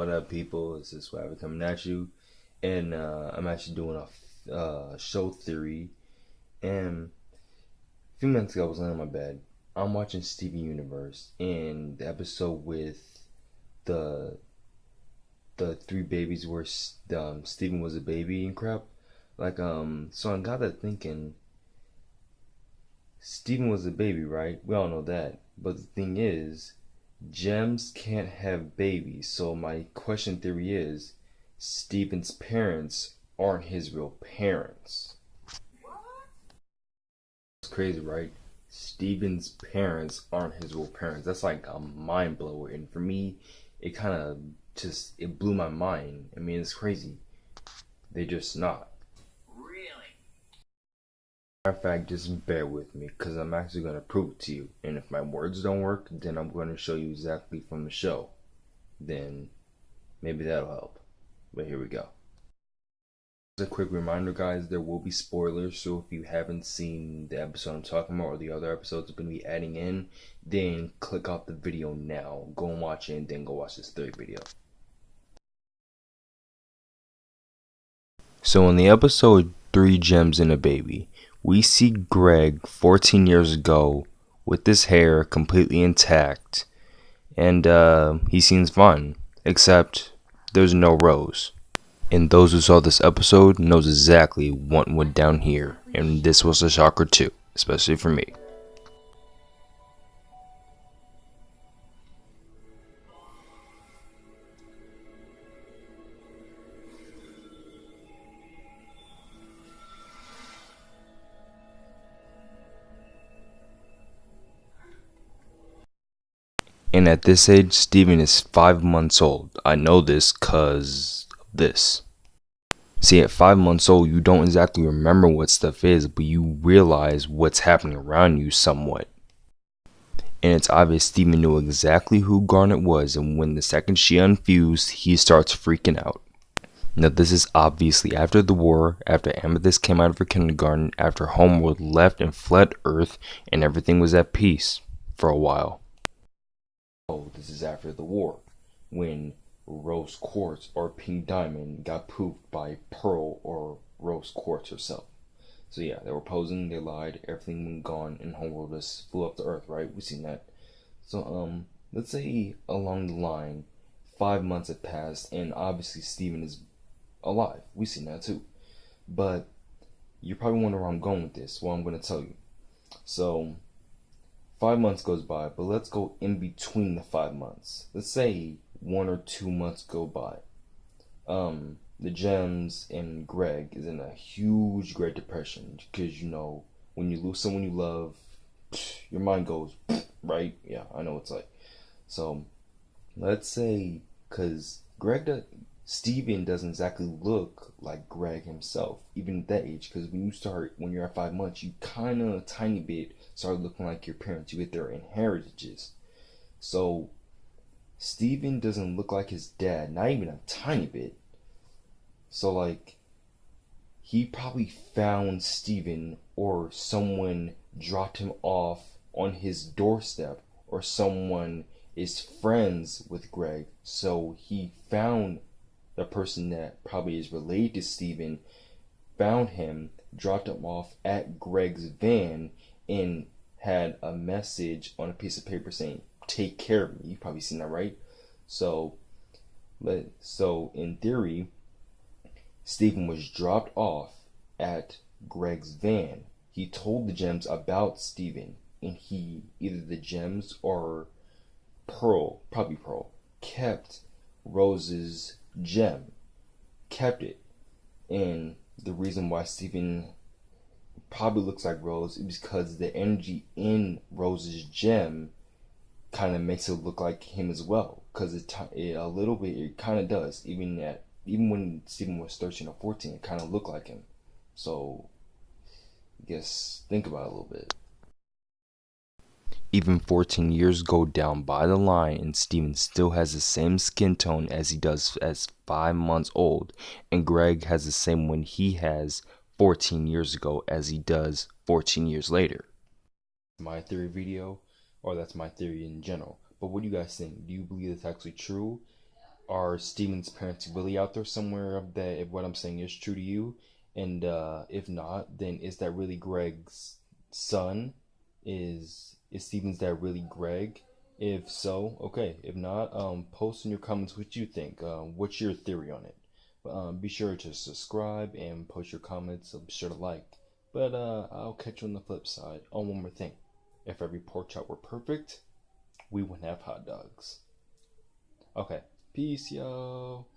What up, people? This is Swabby coming at you, and I'm actually doing a show theory. And a few minutes ago, I was laying on my bed. I'm watching Steven Universe, and the episode with the the three babies where Steven was a baby and crap. So I got to thinking, Steven was a baby, right? We all know that. But the thing is, gems can't have babies. So my question theory is, Steven's parents aren't his real parents. It's crazy, right? Steven's parents aren't his real parents. That's like a mind blower. And for me, it kind of it blew my mind. I mean, it's crazy. They're just not. Matter of fact, just bear with me because I'm actually going to prove it to you. And if my words don't work, then I'm going to show you exactly from the show. Then maybe that'll help. But here we go. Just a quick reminder, guys, there will be spoilers. So if you haven't seen the episode I'm talking about or the other episodes I'm going to be adding in, then click off the video now. Go and watch it and then go watch this third video. So in the episode 3 Gems and a Baby, we see Greg 14 years ago with his hair completely intact, and he seems fine, except there's no Rose. And those who saw this episode knows exactly what went down here, and this was a shocker too, especially for me. And at this age, Steven is 5 months old. I know this cause of this. See, at 5 months old, you don't exactly remember what stuff is, but you realize what's happening around you somewhat. And it's obvious Steven knew exactly who Garnet was, and when the second she unfused, he starts freaking out. Now this is obviously after the war, after Amethyst came out of her kindergarten, after Homeworld left and fled Earth, and everything was at peace for a while. Oh, this is after the war, when Rose Quartz or Pink Diamond got pooped by Pearl or Rose Quartz herself. So yeah, they were posing, they lied, everything went gone, and Homeworld just flew up to Earth, right? We've seen that. So let's say along the line, 5 months have passed, and obviously Steven is alive. We've seen that too. But you're probably wondering where I'm going with this. Well, I'm going to tell you. So 5 months goes by, but let's go in between the 5 months. Let's say 1 or 2 months go by. The Gems and Greg is in a huge Great Depression because, you know, when you lose someone you love, your mind goes, right? Yeah, I know it's like. So let's say, because Steven doesn't exactly look like Greg himself, even at that age, because when you're at 5 months, you kind of, a tiny bit, start looking like your parents. You get their inheritances. So Steven doesn't look like his dad, not even a tiny bit. So, like, he probably found Steven, or someone dropped him off on his doorstep, or someone is friends with Greg. So he found the person that probably is related to Steven, found him, dropped him off at Greg's van, and had a message on a piece of paper saying, "Take care of me." You've probably seen that, right? So in theory, Steven was dropped off at Greg's van. He told the Gems about Steven, and either the Gems or Pearl, probably Pearl, kept Rose's gem, kept it. And the reason why Steven probably looks like Rose is because the energy in Rose's gem kind of makes it look like him as well. Because a little bit, it kind of does. Even when Steven was 13 or 14, it kind of looked like him. So, I guess, think about it a little bit. Even 14 years go down by the line, and Steven still has the same skin tone as he does as 5 months old. And Greg has the same one he has 14 years ago as he does 14 years later. My theory video, or that's my theory in general. But what do you guys think? Do you believe it's actually true? are Steven's parents really out there somewhere, that if what I'm saying is true to you? And if not, then is that really Greg's son? Is Steven's dad really Greg? If so, okay. If not, post in your comments what you think. What's your theory on it? Be sure to subscribe and post your comments. So be sure to like. But I'll catch you on the flip side. Oh, one more thing. If every pork chop were perfect, we wouldn't have hot dogs. Okay. Peace, y'all.